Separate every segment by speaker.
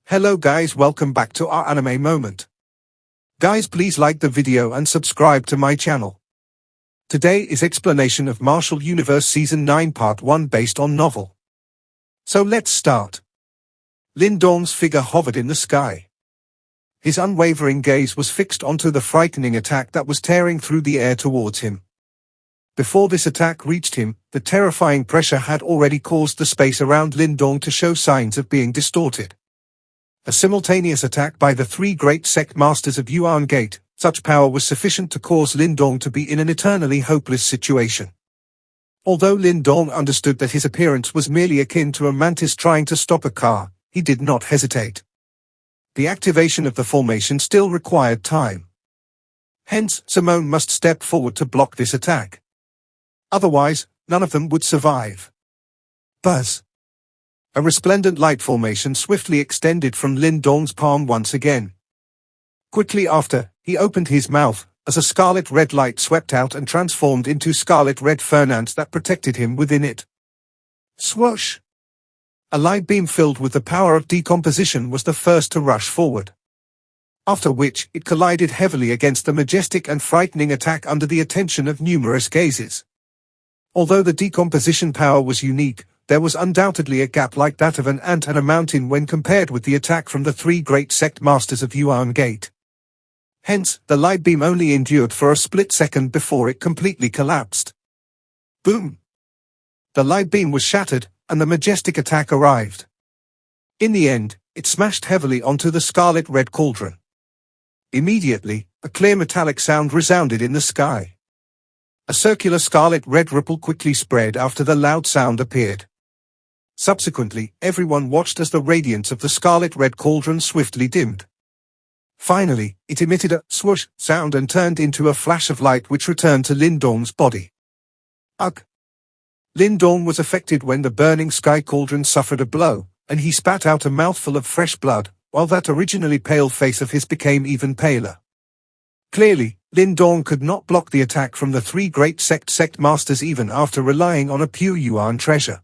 Speaker 1: Hello guys, welcome back to our anime moment. Guys, please like the video and subscribe to my channel. Today is explanation of Martial Universe Season 9 Part 1 based on novel. So let's start. Lin Dong's figure hovered in the sky. His unwavering gaze was fixed onto the frightening attack that was tearing through the air towards him. Before this attack reached him, the terrifying pressure had already caused the space around Lin Dong to show signs of being distorted. A simultaneous attack by the three great sect masters of Yuan Gate, such power was sufficient to cause Lin Dong to be in an eternally hopeless situation. Although Lin Dong understood that his appearance was merely akin to a mantis trying to stop a car, he did not hesitate. The activation of the formation still required time. Hence, Simone must step forward to block this attack. Otherwise, none of them would survive. Buzz. A resplendent light formation swiftly extended from Lin Dong's palm once again. Quickly after, he opened his mouth, as a scarlet-red light swept out and transformed into scarlet-red fernance that protected him within it. Swoosh! A light beam filled with the power of decomposition was the first to rush forward. After which, it collided heavily against the majestic and frightening attack under the attention of numerous gazes. Although the decomposition power was unique, there was undoubtedly a gap like that of an ant and a mountain when compared with the attack from the three great sect masters of Yuan Gate. Hence, the light beam only endured for a split second before it completely collapsed. Boom! The light beam was shattered, and the majestic attack arrived. In the end, it smashed heavily onto the scarlet-red cauldron. Immediately, a clear metallic sound resounded in the sky. A circular scarlet-red ripple quickly spread after the loud sound appeared. Subsequently, everyone watched as the radiance of the scarlet-red cauldron swiftly dimmed. Finally, it emitted a swoosh sound and turned into a flash of light which returned to Lin Dong's body. Ugh! Lin Dong was affected when the burning sky cauldron suffered a blow, and he spat out a mouthful of fresh blood, while that originally pale face of his became even paler. Clearly, Lin Dong could not block the attack from the three great sect masters even after relying on a pure Yuan treasure.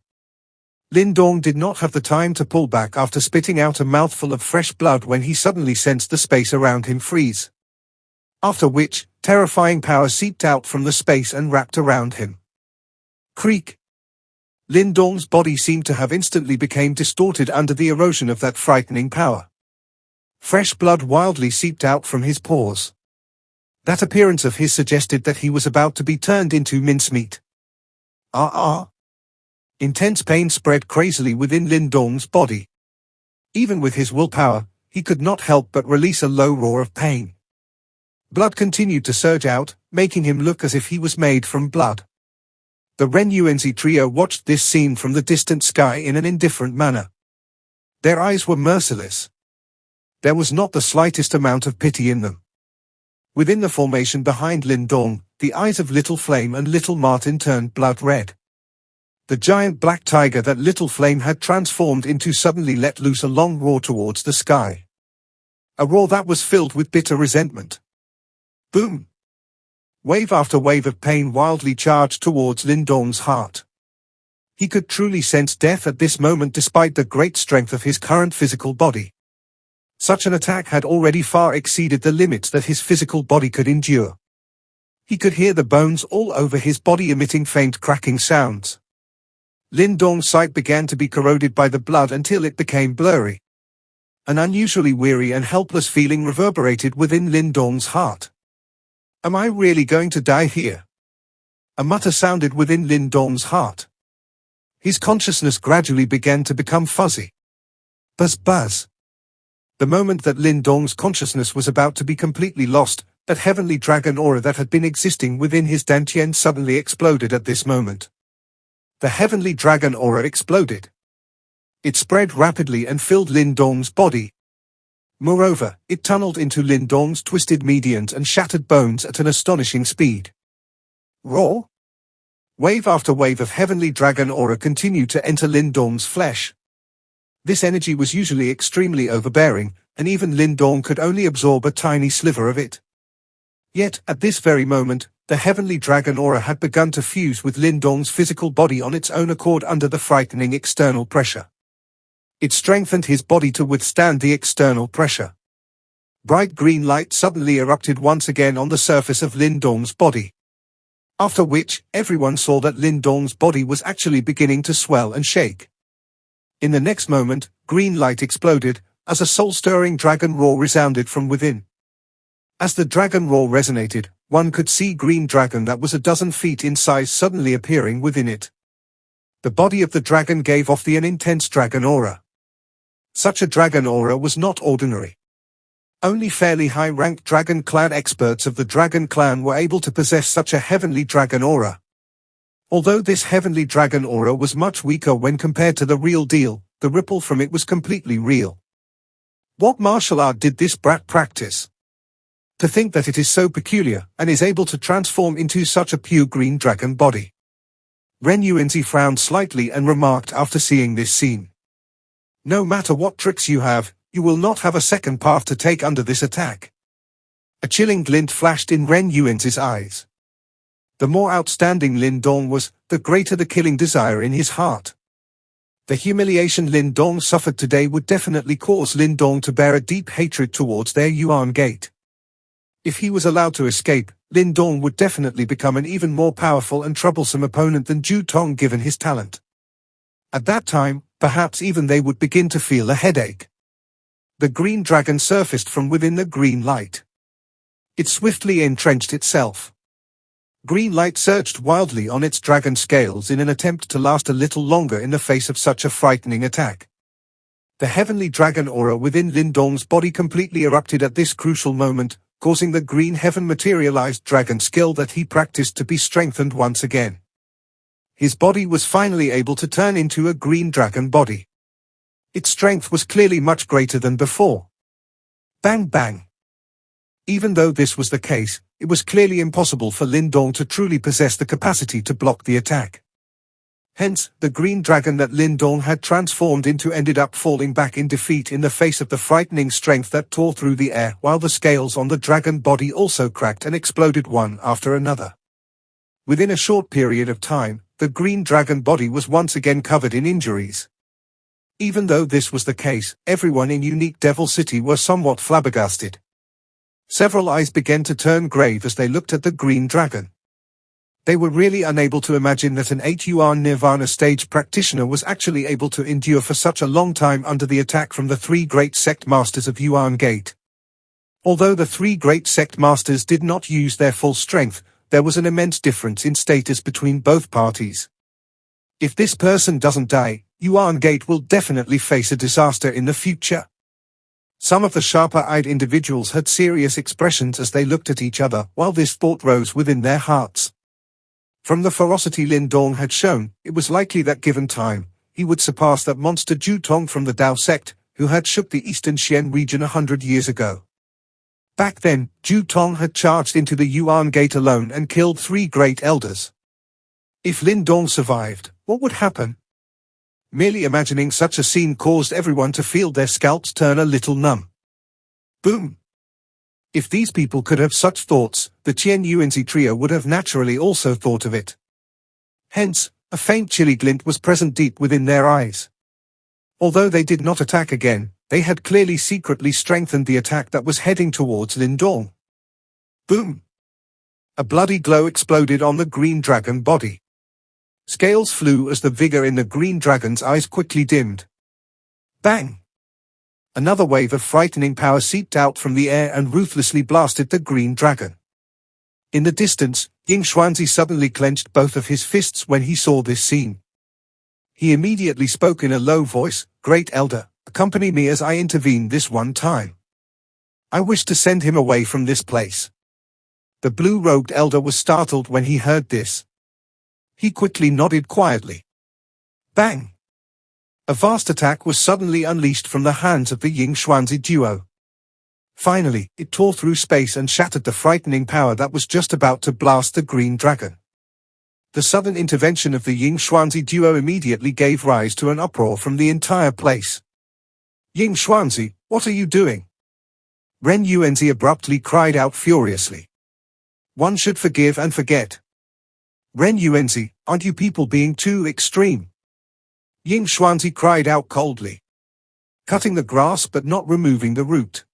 Speaker 1: Lin Dong did not have the time to pull back after spitting out a mouthful of fresh blood when he suddenly sensed the space around him freeze. After which, terrifying power seeped out from the space and wrapped around him. Creak! Lin Dong's body seemed to have instantly become distorted under the erosion of that frightening power. Fresh blood wildly seeped out from his pores. That appearance of his suggested that he was about to be turned into mincemeat. Intense pain spread crazily within Lin Dong's body. Even with his willpower, he could not help but release a low roar of pain. Blood continued to surge out, making him look as if he was made from blood. The Ren Yuanzi trio watched this scene from the distant sky in an indifferent manner. Their eyes were merciless. There was not the slightest amount of pity in them. Within the formation behind Lin Dong, the eyes of Little Flame and Little Martin turned blood red. The giant black tiger that Little Flame had transformed into suddenly let loose a long roar towards the sky. A roar that was filled with bitter resentment. Boom! Wave after wave of pain wildly charged towards Lin Dong's heart. He could truly sense death at this moment despite the great strength of his current physical body. Such an attack had already far exceeded the limits that his physical body could endure. He could hear the bones all over his body emitting faint cracking sounds. Lin Dong's sight began to be corroded by the blood until it became blurry. An unusually weary and helpless feeling reverberated within Lin Dong's heart. Am I really going to die here? A mutter sounded within Lin Dong's heart. His consciousness gradually began to become fuzzy. Buzz buzz. The moment that Lin Dong's consciousness was about to be completely lost, that heavenly dragon aura that had been existing within his dantian suddenly exploded at this moment. The heavenly dragon aura exploded. It spread rapidly and filled Lin Dong's body. Moreover, it tunneled into Lin Dong's twisted medians and shattered bones at an astonishing speed. Roar! Wave after wave of heavenly dragon aura continued to enter Lin Dong's flesh. This energy was usually extremely overbearing, and even Lin Dong could only absorb a tiny sliver of it. Yet, at this very moment, the heavenly dragon aura had begun to fuse with Lin Dong's physical body on its own accord under the frightening external pressure. It strengthened his body to withstand the external pressure. Bright green light suddenly erupted once again on the surface of Lin Dong's body. After which, everyone saw that Lin Dong's body was actually beginning to swell and shake. In the next moment, green light exploded, as a soul-stirring dragon roar resounded from within. As the dragon roar resonated, one could see green dragon that was a dozen feet in size suddenly appearing within it. The body of the dragon gave off an intense dragon aura. Such a dragon aura was not ordinary. Only fairly high-ranked dragon clan experts of the dragon clan were able to possess such a heavenly dragon aura. Although this heavenly dragon aura was much weaker when compared to the real deal, the ripple from it was completely real. What martial art did this brat practice? To think that it is so peculiar, and is able to transform into such a pure green dragon body. Ren Yuanzi frowned slightly and remarked after seeing this scene. No matter what tricks you have, you will not have a second path to take under this attack. A chilling glint flashed in Ren Yuanzi's eyes. The more outstanding Lin Dong was, the greater the killing desire in his heart. The humiliation Lin Dong suffered today would definitely cause Lin Dong to bear a deep hatred towards their Yuan Gate. If he was allowed to escape, Lin Dong would definitely become an even more powerful and troublesome opponent than Zhu Tong given his talent. At that time, perhaps even they would begin to feel a headache. The green dragon surfaced from within the green light. It swiftly entrenched itself. Green light surged wildly on its dragon scales in an attempt to last a little longer in the face of such a frightening attack. The heavenly dragon aura within Lin Dong's body completely erupted at this crucial moment, causing the green heaven materialized dragon skill that he practiced to be strengthened once again. His body was finally able to turn into a green dragon body. Its strength was clearly much greater than before. Bang bang. Even though this was the case, it was clearly impossible for Lin Dong to truly possess the capacity to block the attack. Hence, the green dragon that Lin Dong had transformed into ended up falling back in defeat in the face of the frightening strength that tore through the air, while the scales on the dragon body also cracked and exploded one after another. Within a short period of time, the green dragon body was once again covered in injuries. Even though this was the case, everyone in Unique Devil City were somewhat flabbergasted. Several eyes began to turn grave as they looked at the green dragon. They were really unable to imagine that an 8-Yuan Nirvana stage practitioner was actually able to endure for such a long time under the attack from the three great sect masters of Yuan Gate. Although the three great sect masters did not use their full strength, there was an immense difference in status between both parties. If this person doesn't die, Yuan Gate will definitely face a disaster in the future. Some of the sharper-eyed individuals had serious expressions as they looked at each other, while this thought rose within their hearts. From the ferocity Lin Dong had shown, it was likely that given time, he would surpass that monster Zhu Tong from the Dao sect, who had shook the eastern Xian region 100 years ago. Back then, Zhu Tong had charged into the Yuan Gate alone and killed 3 great elders. If Lin Dong survived, what would happen? Merely imagining such a scene caused everyone to feel their scalps turn a little numb. Boom! If these people could have such thoughts, the Qian Yuanzi trio would have naturally also thought of it. Hence, a faint chilly glint was present deep within their eyes. Although they did not attack again, they had clearly secretly strengthened the attack that was heading towards Lin Dong. Boom! A bloody glow exploded on the green dragon body. Scales flew as the vigor in the green dragon's eyes quickly dimmed. Bang! Another wave of frightening power seeped out from the air and ruthlessly blasted the green dragon. In the distance, Ying Xuanzi suddenly clenched both of his fists when he saw this scene. He immediately spoke in a low voice, "Great Elder, accompany me as I intervene this one time. I wish to send him away from this place." The blue-robed elder was startled when he heard this. He quickly nodded quietly. Bang! A vast attack was suddenly unleashed from the hands of the Ying Xuanzi duo. Finally, it tore through space and shattered the frightening power that was just about to blast the green dragon. The sudden intervention of the Ying Xuanzi duo immediately gave rise to an uproar from the entire place. "Ying Xuanzi, what are you doing?" Ren Yuanzi abruptly cried out furiously. "One should forgive and forget. Ren Yuanzi, aren't you people being too extreme?" Ying Xuanzi cried out coldly. cutting the grass but not removing the root.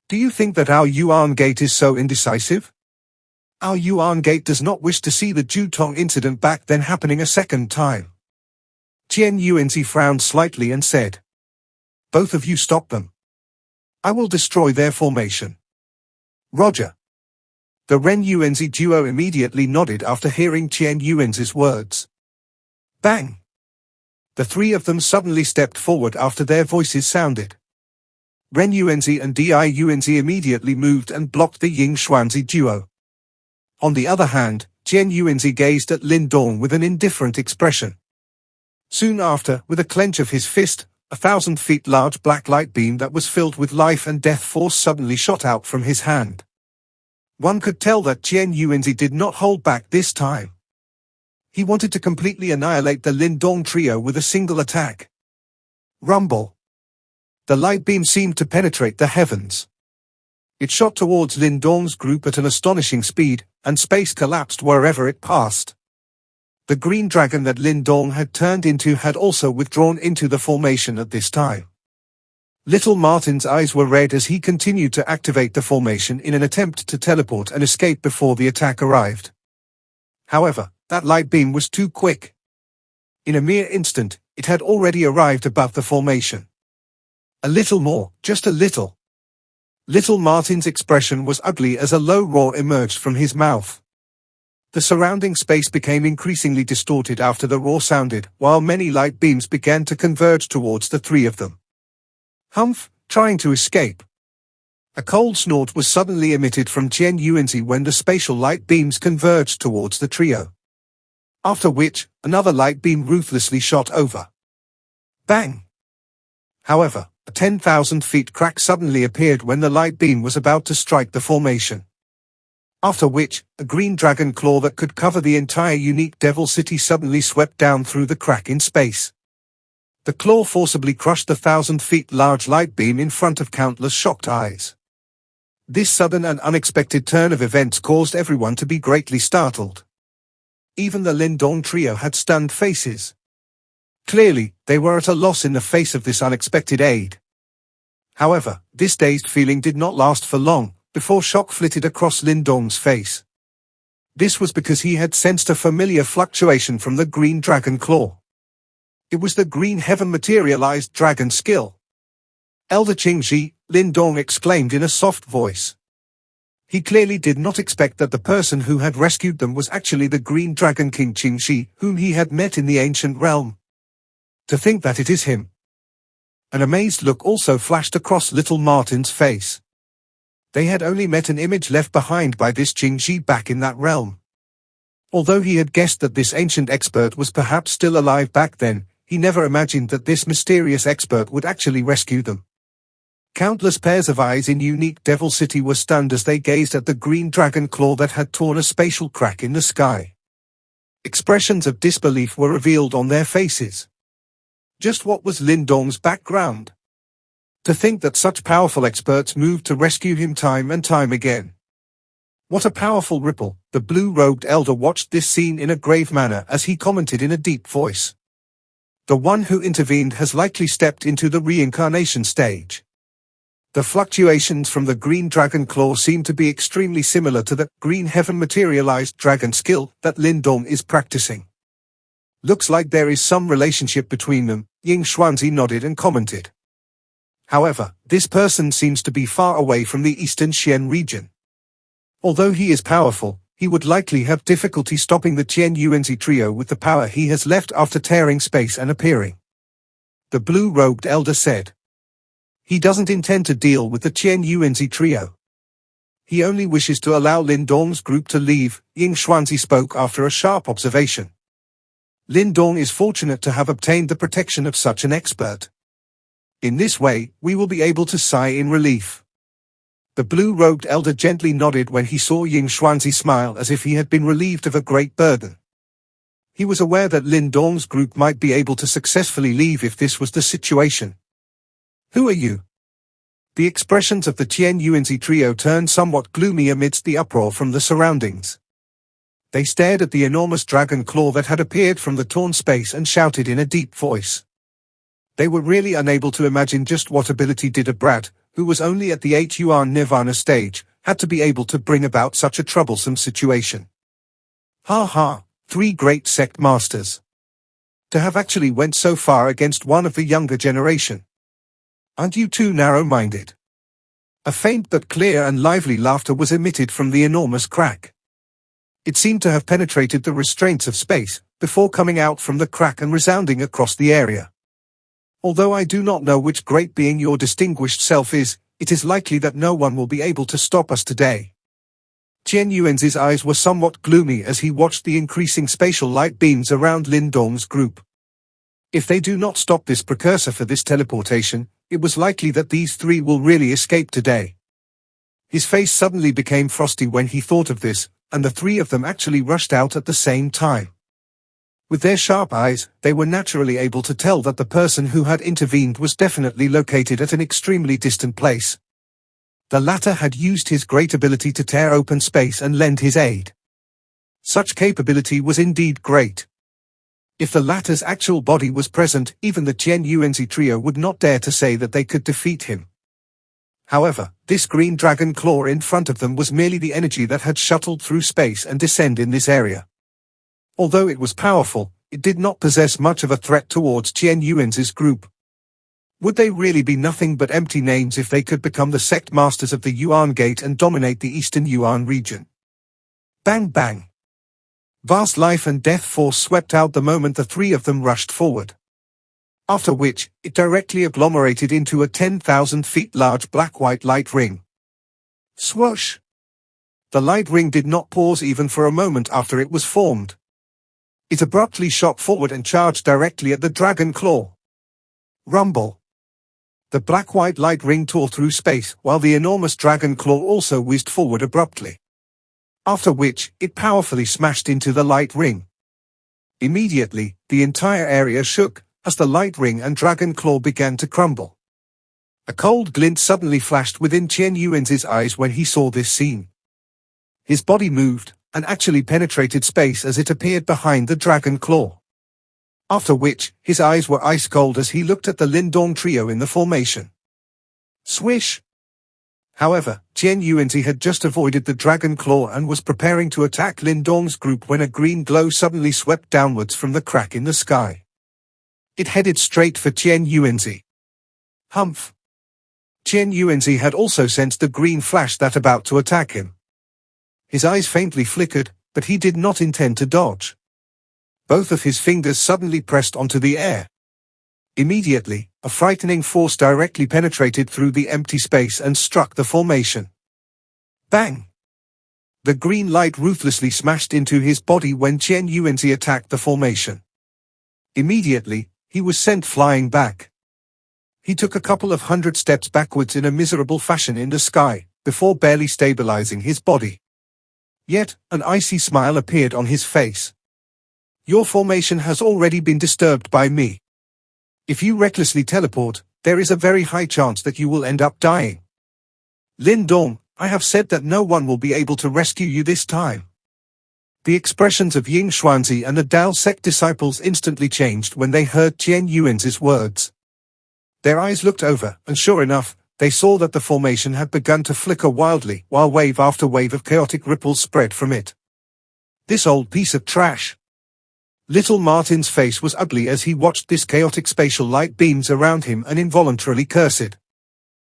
Speaker 1: Do you think that our Yuan Gate is so indecisive? Our Yuan Gate does not wish to see the Jutong incident back then happening a second time. Qian Yuanzi frowned slightly and said, "Both of you stop them. I will destroy their formation." Roger. The Ren Yuanzi duo immediately nodded after hearing Qian Yuanzi's words. Bang! The three of them suddenly stepped forward after their voices sounded. Ren Yuanzi and Di Yuanzi immediately moved and blocked the Ying Xuanzi duo. On the other hand, Qian Yuanzi gazed at Lin Dong with an indifferent expression. Soon after, with a clench of his fist, 1,000 feet large black light beam that was filled with life and death force suddenly shot out from his hand. One could tell that Qian Yuanzi did not hold back this time. He wanted to completely annihilate the Lin Dong trio with a single attack. Rumble. The light beam seemed to penetrate the heavens. It shot towards Lin Dong's group at an astonishing speed, and space collapsed wherever it passed. The green dragon that Lin Dong had turned into had also withdrawn into the formation at this time. Little Martin's eyes were red as he continued to activate the formation in an attempt to teleport and escape before the attack arrived. However, that light beam was too quick. In a mere instant, it had already arrived above the formation. A little more, just a little. Little Martin's expression was ugly as a low roar emerged from his mouth. The surrounding space became increasingly distorted after the roar sounded, while many light beams began to converge towards the three of them. Humph, trying to escape. A cold snort was suddenly emitted from Qian Yuanzi when the spatial light beams converged towards the trio. After which, another light beam ruthlessly shot over. Bang! However, a 10,000 feet crack suddenly appeared when the light beam was about to strike the formation. After which, a green dragon claw that could cover the entire unique Devil City suddenly swept down through the crack in space. The claw forcibly crushed the 1,000 feet large light beam in front of countless shocked eyes. This sudden and unexpected turn of events caused everyone to be greatly startled. Even the Lin Dong trio had stunned faces. Clearly, they were at a loss in the face of this unexpected aid. However, this dazed feeling did not last for long, before shock flitted across Lin Dong's face. This was because he had sensed a familiar fluctuation from the green dragon claw. It was the green heaven materialized dragon skill. Elder Qingji, Lin Dong exclaimed in a soft voice. He clearly did not expect that the person who had rescued them was actually the green dragon king Qingji, whom he had met in the ancient realm. To think that it is him. An amazed look also flashed across little Martin's face. They had only met an image left behind by this Qingji back in that realm. Although he had guessed that this ancient expert was perhaps still alive back then, he never imagined that this mysterious expert would actually rescue them. Countless pairs of eyes in unique Devil City were stunned as they gazed at the green dragon claw that had torn a spatial crack in the sky. Expressions of disbelief were revealed on their faces. Just what was Lin Dong's background? To think that such powerful experts moved to rescue him time and time again. What a powerful ripple. The blue-robed elder watched this scene in a grave manner as he commented in a deep voice. The one who intervened has likely stepped into the reincarnation stage. The fluctuations from the green dragon claw seem to be extremely similar to the green heaven materialized dragon skill that Lin Dong is practicing. Looks like there is some relationship between them, Ying Xuanzi nodded and commented. However, this person seems to be far away from the eastern Xian region. Although he is powerful, he would likely have difficulty stopping the Qian Yuanzi trio with the power he has left after tearing space and appearing. The blue-robed elder said. He doesn't intend to deal with the Qian Yuanzi trio. He only wishes to allow Lin Dong's group to leave, Ying Xuanzi spoke after a sharp observation. Lin Dong is fortunate to have obtained the protection of such an expert. In this way, we will be able to sigh in relief. The blue-robed elder gently nodded when he saw Ying Xuanzi smile as if he had been relieved of a great burden. He was aware that Lin Dong's group might be able to successfully leave if this was the situation. Who are you? The expressions of the Qian Yuanzi trio turned somewhat gloomy amidst the uproar from the surroundings. They stared at the enormous dragon claw that had appeared from the torn space and shouted in a deep voice. They were really unable to imagine just what ability did a brat, who was only at the 8 yuan nirvana stage, had to be able to bring about such a troublesome situation. Ha ha, 3 great sect masters. To have actually went so far against one of the younger generation. Aren't you too narrow-minded? A faint but clear and lively laughter was emitted from the enormous crack. It seemed to have penetrated the restraints of space, before coming out from the crack and resounding across the area. Although I do not know which great being your distinguished self is, it is likely that no one will be able to stop us today. Chen Yuan's eyes were somewhat gloomy as he watched the increasing spatial light beams around Lin Dong's group. If they do not stop this precursor for this teleportation, it was likely that these 3 will really escape today. His face suddenly became frosty when he thought of this, and the 3 of them actually rushed out at the same time. With their sharp eyes, they were naturally able to tell that the person who had intervened was definitely located at an extremely distant place. The latter had used his great ability to tear open space and lend his aid. Such capability was indeed great. If the latter's actual body was present, even the Chen Yuanzi trio would not dare to say that they could defeat him. However, this green dragon claw in front of them was merely the energy that had shuttled through space and descended in this area. Although it was powerful, it did not possess much of a threat towards Chen Yuan's group. Would they really be nothing but empty names if they could become the sect masters of the Yuan Gate and dominate the eastern Yuan region? Bang bang! Vast life and death force swept out the moment the 3 of them rushed forward. After which, it directly agglomerated into a 10,000 feet large black-white light ring. Swoosh! The light ring did not pause even for a moment after it was formed. It abruptly shot forward and charged directly at the dragon claw. Rumble! The black-white light ring tore through space, while the enormous dragon claw also whizzed forward abruptly. After which, it powerfully smashed into the light ring. Immediately, the entire area shook, as the light ring and dragon claw began to crumble. A cold glint suddenly flashed within Chen Yuan's eyes when he saw this scene. His body moved, and actually penetrated space as it appeared behind the dragon claw. After which, his eyes were ice cold as he looked at the Lin Dong trio in the formation. Swish! However, Chen Yuanzi had just avoided the dragon claw and was preparing to attack Lin Dong's group when a green glow suddenly swept downwards from the crack in the sky. It headed straight for Chen Yuanzi. Humph! Chen Yuanzi had also sensed the green flash that about to attack him. His eyes faintly flickered, but he did not intend to dodge. Both of his fingers suddenly pressed onto the air. Immediately, a frightening force directly penetrated through the empty space and struck the formation. Bang! The green light ruthlessly smashed into his body when Chen Yuanzi attacked the formation. Immediately, he was sent flying back. He took a couple of 100 steps backwards in a miserable fashion in the sky, before barely stabilizing his body. Yet, an icy smile appeared on his face. Your formation has already been disturbed by me. If you recklessly teleport, there is a very high chance that you will end up dying. Lin Dong, I have said that no one will be able to rescue you this time. The expressions of Ying Xuanzi and the Dao sect disciples instantly changed when they heard Chen Yuan's words. Their eyes looked over, and sure enough, they saw that the formation had begun to flicker wildly, while wave after wave of chaotic ripples spread from it. This old piece of trash. Little Martin's face was ugly as he watched this chaotic spatial light beams around him and involuntarily cursed.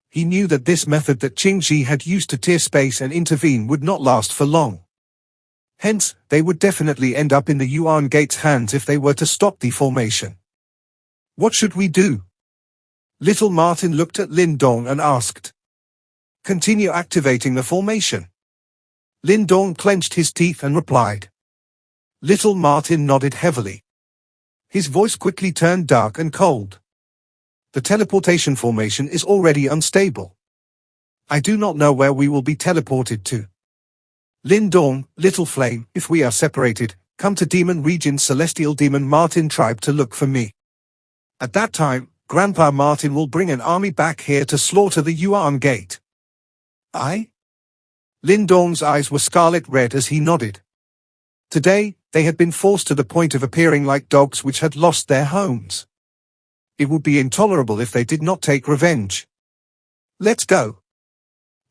Speaker 1: He knew that this method that Qingji had used to tear space and intervene would not last for long. Hence, they would definitely end up in the Yuan Gate's hands if they were to stop the formation. What should we do? Little Martin looked at Lin Dong and asked. Continue activating the formation. Lin Dong clenched his teeth and replied. Little Martin nodded heavily. His voice quickly turned dark and cold. The teleportation formation is already unstable. I do not know where we will be teleported to. Lin Dong, Little Flame, if we are separated, come to Demon Region Celestial Demon Martin tribe to look for me. At that time, Grandpa Martin will bring an army back here to slaughter the Yuan Gate. I? Lin Dong's eyes were scarlet red as he nodded. Today, they had been forced to the point of appearing like dogs which had lost their homes. It would be intolerable if they did not take revenge. Let's go.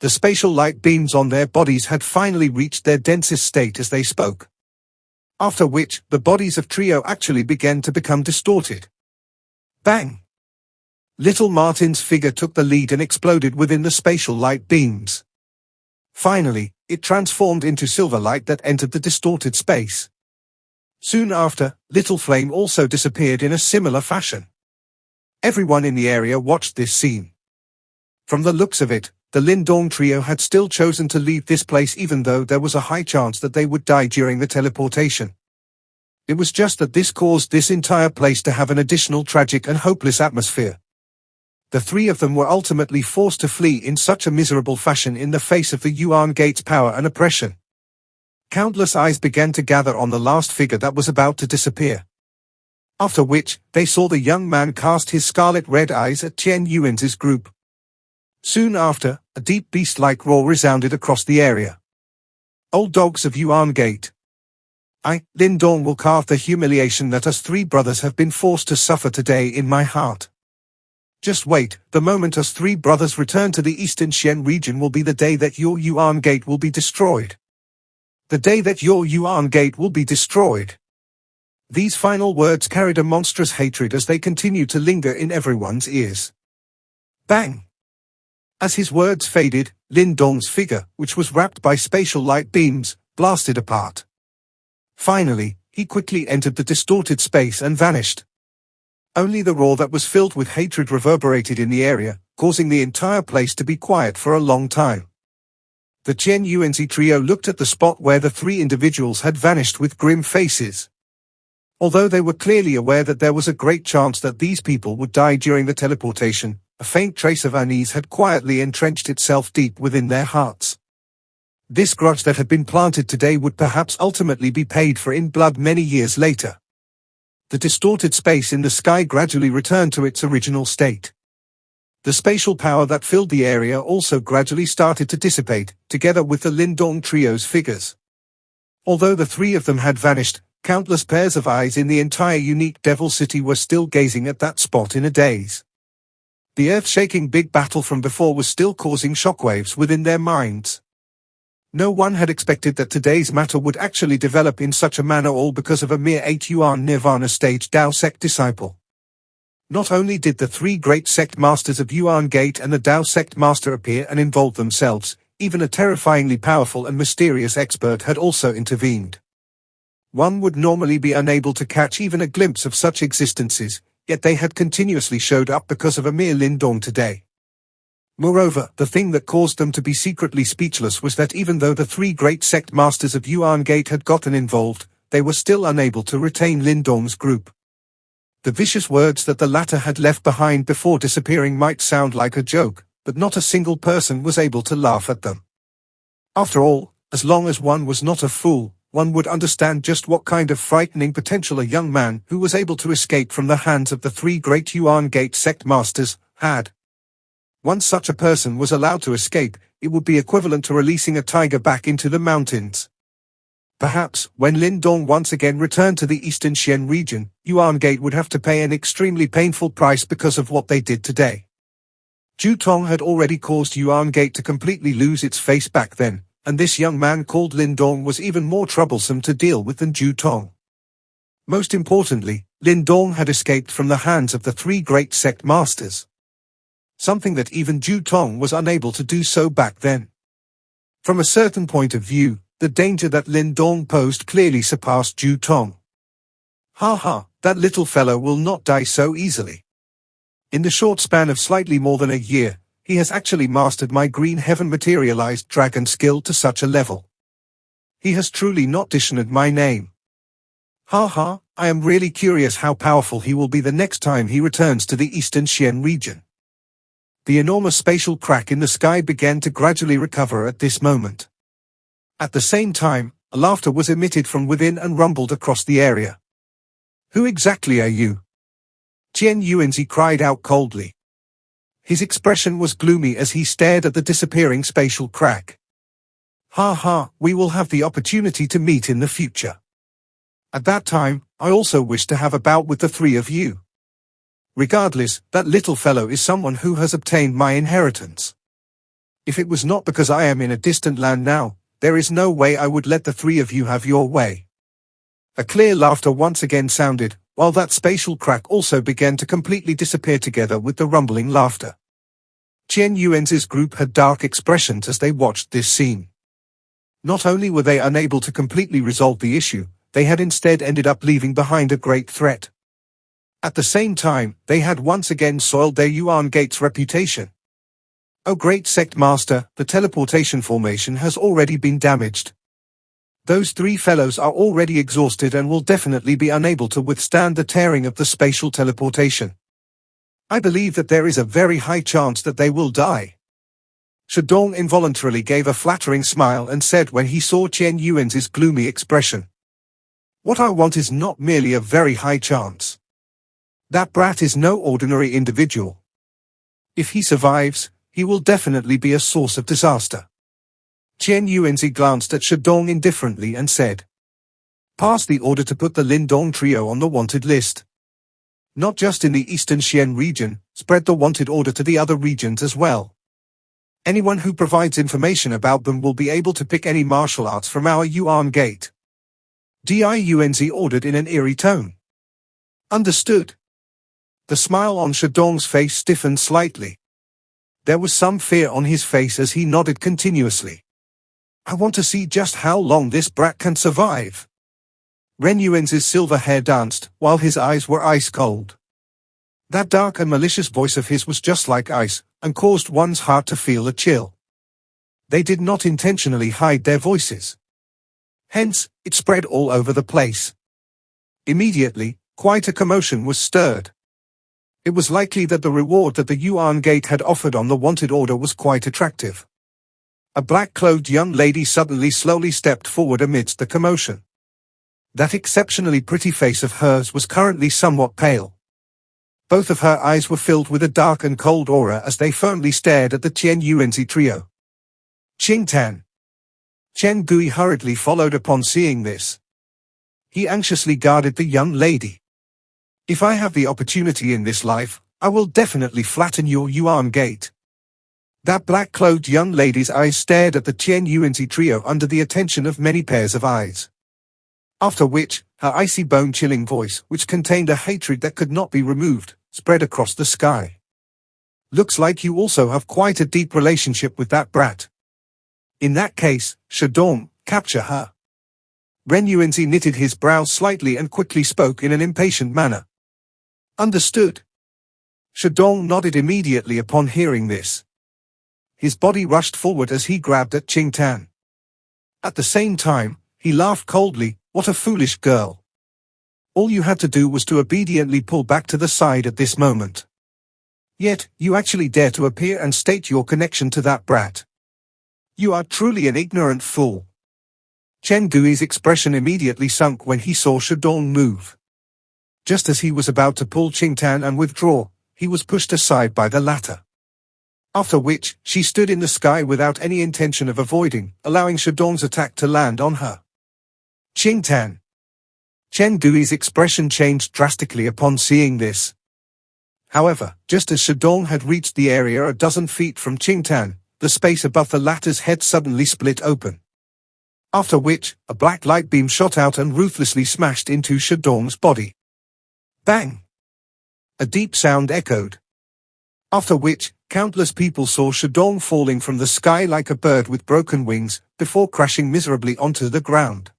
Speaker 1: The spatial light beams on their bodies had finally reached their densest state as they spoke. After which, the bodies of Trio actually began to become distorted. Bang! Little Martin's figure took the lead and exploded within the spatial light beams. Finally, it transformed into silver light that entered the distorted space. Soon after, Little Flame also disappeared in a similar fashion. Everyone in the area watched this scene. From the looks of it, the Lindong trio had still chosen to leave this place even though there was a high chance that they would die during the teleportation. It was just that this caused this entire place to have an additional tragic and hopeless atmosphere. The three of them were ultimately forced to flee in such a miserable fashion in the face of the Yuan Gate's power and oppression. Countless eyes began to gather on the last figure that was about to disappear. After which, they saw the young man cast his scarlet red eyes at Chen Yuan's group. Soon after, a deep beast-like roar resounded across the area. Old dogs of Yuan Gate. I, Lindong, will carve the humiliation that us three brothers have been forced to suffer today in my heart. Just wait, the moment us three brothers return to the Eastern Xian region will be the day that your Yuan Gate will be destroyed. The day that your Yuan Gate will be destroyed. These final words carried a monstrous hatred as they continued to linger in everyone's ears. Bang! As his words faded, Lindong's figure, which was wrapped by spatial light beams, blasted apart. Finally, he quickly entered the distorted space and vanished. Only the roar that was filled with hatred reverberated in the area, causing the entire place to be quiet for a long time. The Chen Yuanzi trio looked at the spot where the three individuals had vanished with grim faces. Although they were clearly aware that there was a great chance that these people would die during the teleportation, a faint trace of unease had quietly entrenched itself deep within their hearts. This grudge that had been planted today would perhaps ultimately be paid for in blood many years later. The distorted space in the sky gradually returned to its original state. The spatial power that filled the area also gradually started to dissipate, together with the Lindong trio's figures. Although the three of them had vanished, countless pairs of eyes in the entire unique Devil City were still gazing at that spot in a daze. The earth-shaking big battle from before was still causing shockwaves within their minds. No one had expected that today's matter would actually develop in such a manner, all because of a mere 8 Yuan Nirvana stage Dao sect disciple. Not only did the three great sect masters of Yuan Gate and the Dao sect master appear and involve themselves, even a terrifyingly powerful and mysterious expert had also intervened. One would normally be unable to catch even a glimpse of such existences, yet they had continuously showed up because of a mere Lindong today. Moreover, the thing that caused them to be secretly speechless was that even though the three great sect masters of Yuan Gate had gotten involved, they were still unable to retain Lindong's group. The vicious words that the latter had left behind before disappearing might sound like a joke, but not a single person was able to laugh at them. After all, as long as one was not a fool, one would understand just what kind of frightening potential a young man who was able to escape from the hands of the three great Yuan Gate sect masters had. Once such a person was allowed to escape, it would be equivalent to releasing a tiger back into the mountains. Perhaps, when Lindong once again returned to the Eastern Xian region, Yuan Gate would have to pay an extremely painful price because of what they did today. Ju Tong had already caused Yuan Gate to completely lose its face back then, and this young man called Lindong was even more troublesome to deal with than Ju Tong. Most importantly, Lindong had escaped from the hands of the three great sect masters. Something that even Ju Tong was unable to do so back then. From a certain point of view, the danger that Lindong posed clearly surpassed Ju Tong. Ha ha, that little fellow will not die so easily. In the short span of slightly more than a year, he has actually mastered my green heaven materialized dragon skill to such a level. He has truly not dishonored my name. Ha ha, I am really curious how powerful he will be the next time he returns to the Eastern Xian region. The enormous spatial crack in the sky began to gradually recover at this moment. At the same time, a laughter was emitted from within and rumbled across the area. Who exactly are you? Chen Yuanzi cried out coldly. His expression was gloomy as he stared at the disappearing spatial crack. Ha ha, we will have the opportunity to meet in the future. At that time, I also wish to have a bout with the three of you. Regardless, that little fellow is someone who has obtained my inheritance. If it was not because I am in a distant land now, there is no way I would let the three of you have your way. A clear laughter once again sounded, while that spatial crack also began to completely disappear together with the rumbling laughter. Chen Yuan's group had dark expressions as they watched this scene. Not only were they unable to completely resolve the issue, they had instead ended up leaving behind a great threat. At the same time, they had once again soiled their Yuan Gate's reputation. O great sect master, the teleportation formation has already been damaged. Those three fellows are already exhausted and will definitely be unable to withstand the tearing of the spatial teleportation. I believe that there is a very high chance that they will die. Shadong involuntarily gave a flattering smile and said when he saw Chen Yuan's gloomy expression. What I want is not merely a very high chance. That brat is no ordinary individual. If he survives, he will definitely be a source of disaster. Chen Yuanzi glanced at Shadong indifferently and said, "Pass the order to put the Lindong trio on the wanted list. Not just in the Eastern Xian region, spread the wanted order to the other regions as well. Anyone who provides information about them will be able to pick any martial arts from our Yuan Gate." Diunzi ordered in an eerie tone. Understood. The smile on Shadong's face stiffened slightly. There was some fear on his face as he nodded continuously. I want to see just how long this brat can survive. Ren Yuan's silver hair danced, while his eyes were ice cold. That dark and malicious voice of his was just like ice, and caused one's heart to feel a chill. They did not intentionally hide their voices. Hence, it spread all over the place. Immediately, quite a commotion was stirred. It was likely that the reward that the Yuan Gate had offered on the wanted order was quite attractive. A black-clothed young lady suddenly slowly stepped forward amidst the commotion. That exceptionally pretty face of hers was currently somewhat pale. Both of her eyes were filled with a dark and cold aura as they firmly stared at the Chen Yuanzi trio. Qing Tan. Chen Gui hurriedly followed upon seeing this. He anxiously guarded the young lady. If I have the opportunity in this life, I will definitely flatten your Yuan Gate. That black-clothed young lady's eyes stared at the Chen Yuanzi trio under the attention of many pairs of eyes. After which, her icy bone-chilling voice, which contained a hatred that could not be removed, spread across the sky. Looks like you also have quite a deep relationship with that brat. In that case, Shadong, capture her. Ren Yuanzi knitted his brows slightly and quickly spoke in an impatient manner. Understood. Shadong nodded immediately upon hearing this. His body rushed forward as he grabbed at Qing Tan. At the same time, he laughed coldly. What a foolish girl. All you had to do was to obediently pull back to the side at this moment. Yet, you actually dare to appear and state your connection to that brat. You are truly an ignorant fool. Chen Gui's expression immediately sunk when he saw Shadong move. Just as he was about to pull Qing Tan and withdraw, he was pushed aside by the latter. After which, she stood in the sky without any intention of avoiding, allowing Shadong's attack to land on her. Qing Tan. Chen Gui's expression changed drastically upon seeing this. However, just as Shadong had reached the area a dozen feet from Qing Tan, the space above the latter's head suddenly split open. After which, a black light beam shot out and ruthlessly smashed into Shadong's body. Bang! A deep sound echoed. After which, countless people saw Shadong falling from the sky like a bird with broken wings, before crashing miserably onto the ground.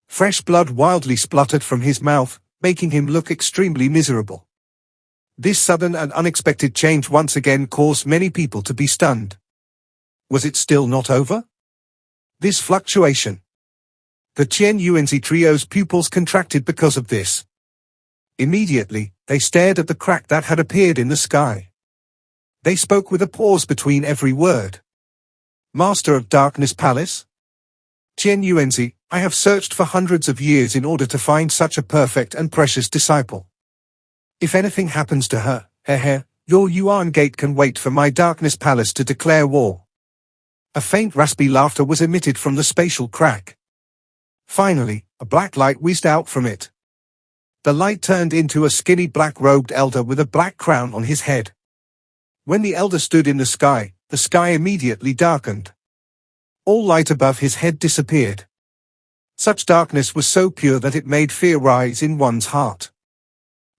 Speaker 1: Fresh blood wildly spluttered from his mouth, making him look extremely miserable. This sudden and unexpected change once again caused many people to be stunned. Was it still not over? This fluctuation. The Chen Yuanzi trio's pupils contracted because of this. Immediately, they stared at the crack that had appeared in the sky. They spoke with a pause between every word. Master of Darkness Palace? Chen Yuanzi, I have searched for hundreds of years in order to find such a perfect and precious disciple. If anything happens to her, your Yuan Gate can wait for my Darkness Palace to declare war. A faint raspy laughter was emitted from the spatial crack. Finally, a black light whizzed out from it. the light turned into a skinny black-robed elder with a black crown on his head. When the elder stood in the sky immediately darkened. All light above his head disappeared. Such darkness was so pure that it made fear rise in one's heart.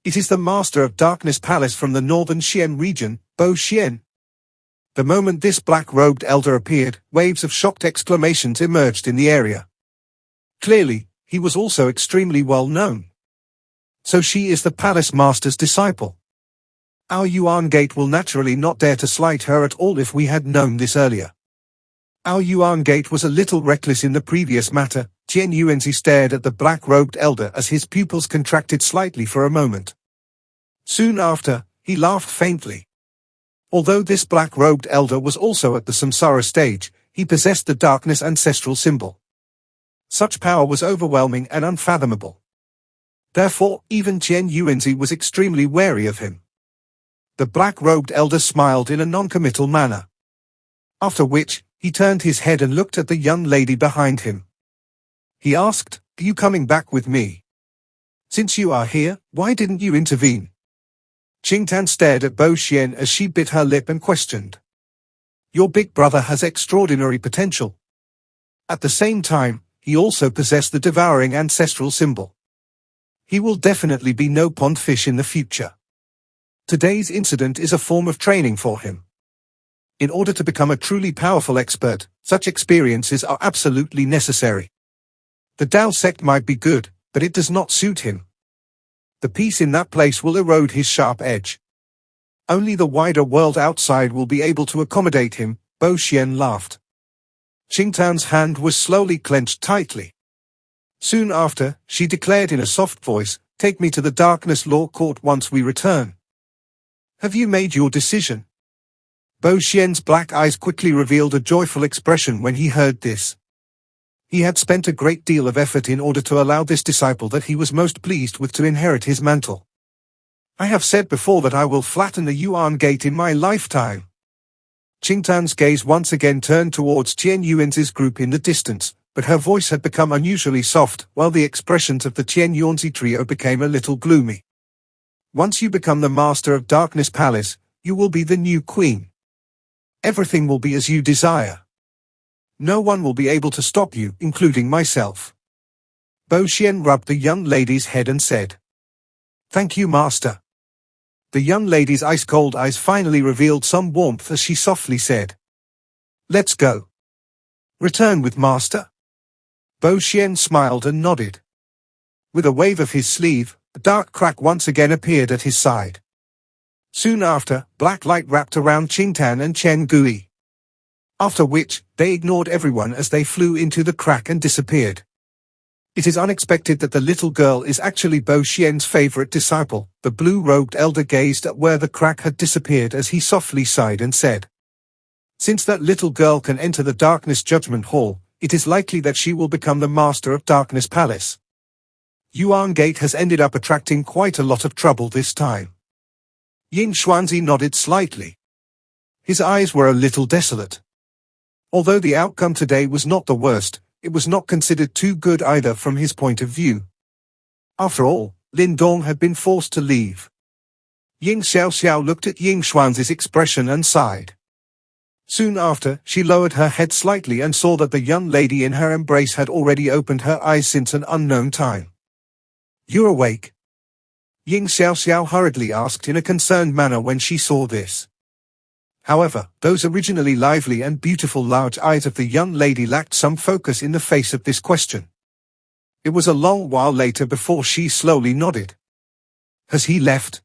Speaker 1: It is the master of Darkness Palace from the northern Xian region, Bo Xian. The moment this black-robed elder appeared, waves of shocked exclamations emerged in the area. Clearly, he was also extremely well known. So she is the palace master's disciple. Our Yuan Gate will naturally not dare to slight her at all if we had known this earlier. Our Yuan Gate was a little reckless in the previous matter. Chen Yuanzi stared at the black-robed elder as his pupils contracted slightly for a moment. Soon after, he laughed faintly. Although this black-robed elder was also at the samsara stage, he possessed the darkness ancestral symbol. Such power was overwhelming and unfathomable. Therefore, even Chen Yuanzi was extremely wary of him. The black-robed elder smiled in a non-committal manner. After which, he turned his head and looked at the young lady behind him. He asked, "Are you coming back with me? Since you are here, why didn't you intervene?" Qingtan stared at Bo Xian as she bit her lip and questioned. "Your big brother has extraordinary potential. At the same time, he also possessed the devouring ancestral symbol. He will definitely be no pond fish in the future. Today's incident is a form of training for him. In order to become a truly powerful expert, such experiences are absolutely necessary. The Tao sect might be good, but it does not suit him. The peace in that place will erode his sharp edge. Only the wider world outside will be able to accommodate him." Bo Xian laughed. Qingtan's hand was slowly clenched tightly. Soon after, she declared in a soft voice, "Take me to the Darkness Law Court once we return." "Have you made your decision?" Bo Xian's black eyes quickly revealed a joyful expression when he heard this. He had spent a great deal of effort in order to allow this disciple that he was most pleased with to inherit his mantle. "I have said before that I will flatten the Yuan Gate in my lifetime." Qingtan's gaze once again turned towards Chen Yuanzi's group in the distance, but her voice had become unusually soft, while the expressions of the Chen Yuanzi trio became a little gloomy. "Once you become the master of Darkness Palace, you will be the new queen. Everything will be as you desire. No one will be able to stop you, including myself." Bo Xian rubbed the young lady's head and said, "Thank you, master." The young lady's ice-cold eyes finally revealed some warmth as she softly said, "Let's go. Return with master." Bo Xian smiled and nodded. With a wave of his sleeve, a dark crack once again appeared at his side. Soon after, black light wrapped around Qingtan and Chen Gui. After which, they ignored everyone as they flew into the crack and disappeared. It is unexpected that the little girl is actually Bo Xian's favorite disciple. The blue-robed elder gazed at where the crack had disappeared as he softly sighed and said, "Since that little girl can enter the Darkness Judgment Hall, it is likely that she will become the master of Darkness Palace. Yuan Gate has ended up attracting quite a lot of trouble this time." Ying Xuanzi nodded slightly. His eyes were a little desolate. Although the outcome today was not the worst, it was not considered too good either from his point of view. After all, Lin Dong had been forced to leave. Ying Xiaoxiao looked at Ying Xuanzi's expression and sighed. Soon after, she lowered her head slightly and saw that the young lady in her embrace had already opened her eyes since an unknown time. "You're awake?" Ying Xiaoxiao hurriedly asked in a concerned manner when she saw this. However, those originally lively and beautiful large eyes of the young lady lacked some focus in the face of this question. It was a long while later before she slowly nodded. "Has he left?"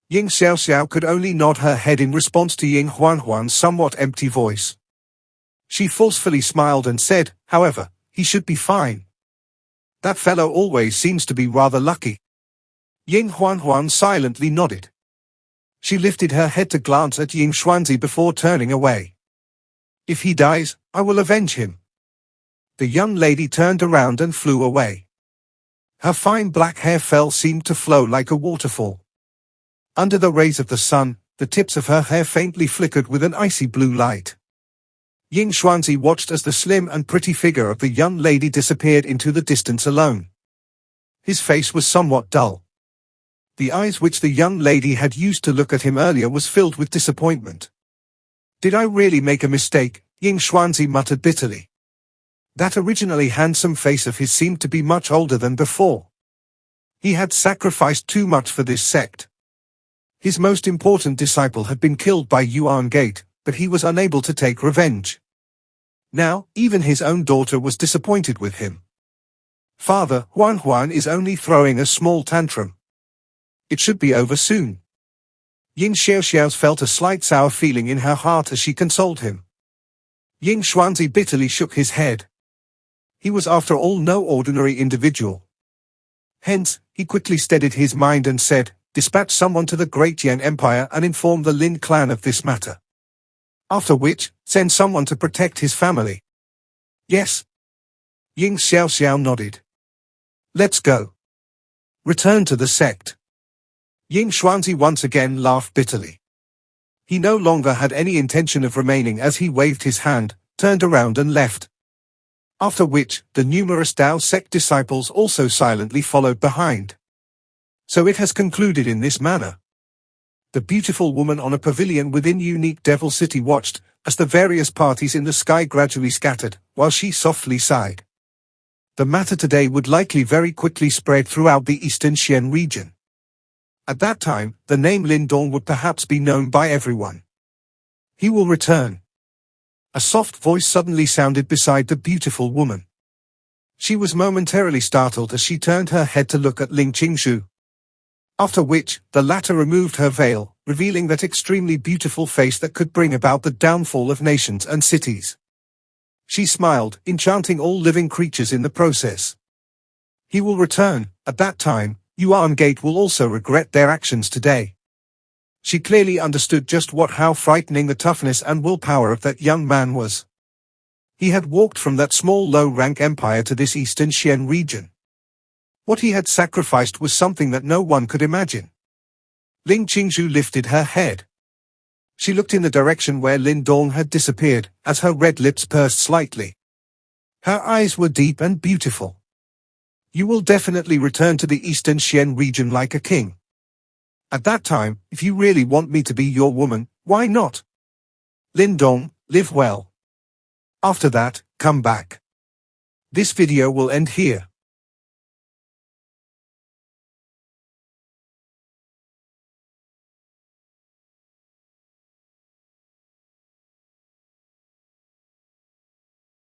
Speaker 1: Ying Xiaoxiao could only nod her head in response to Ying Huanhuan's somewhat empty voice. She forcefully smiled and said, "However, he should be fine. That fellow always seems to be rather lucky." Ying Huanhuan silently nodded. She lifted her head to glance at Ying Xuanzi before turning away. "If he dies, I will avenge him." The young lady turned around and flew away. Her fine black hair seemed to flow like a waterfall. Under the rays of the sun, the tips of her hair faintly flickered with an icy blue light. Ying Xuanzi watched as the slim and pretty figure of the young lady disappeared into the distance alone. His face was somewhat dull. The eyes which the young lady had used to look at him earlier was filled with disappointment. Did I really make a mistake? Ying Xuanzi muttered bitterly. That originally handsome face of his seemed to be much older than before. He had sacrificed too much for this sect. His most important disciple had been killed by Yuan Gate, but he was unable to take revenge. Now, even his own daughter was disappointed with him. Father, Huan is only throwing a small tantrum. It should be over soon. Ying Xiaoxiao felt a slight sour feeling in her heart as she consoled him. Ying Xuanzi bitterly shook his head. He was after all no ordinary individual. Hence, he quickly steadied his mind and said, "Dispatch someone to the Great Yan Empire and inform the Lin clan of this matter. After which, send someone to protect his family." "Yes." Ying Xiaoxiao nodded. "Let's go. Return to the sect." Ying Xuanzi once again laughed bitterly. He no longer had any intention of remaining as he waved his hand, turned around and left. After which, the numerous Tao sect disciples also silently followed behind. So it has concluded in this manner. The beautiful woman on a pavilion within unique Devil City watched, as the various parties in the sky gradually scattered, while she softly sighed. The matter today would likely very quickly spread throughout the eastern Xian region. At that time, the name Lin Dong would perhaps be known by everyone. He will return. A soft voice suddenly sounded beside the beautiful woman. She was momentarily startled as she turned her head to look at Ling Qingzhu. After which, the latter removed her veil, revealing that extremely beautiful face that could bring about the downfall of nations and cities. She smiled, enchanting all living creatures in the process. He will return. At that time, Yuan Gate will also regret their actions today. She clearly understood just how frightening the toughness and willpower of that young man was. He had walked from that small low-rank empire to this eastern Xian region. What he had sacrificed was something that no one could imagine. Ling Qingzhu lifted her head. She looked in the direction where Lin Dong had disappeared, as her red lips pursed slightly. Her eyes were deep and beautiful. "You will definitely return to the eastern Xian region like a king. At that time, if you really want me to be your woman, why not? Lin Dong, live well. After that, come back." This video will end here.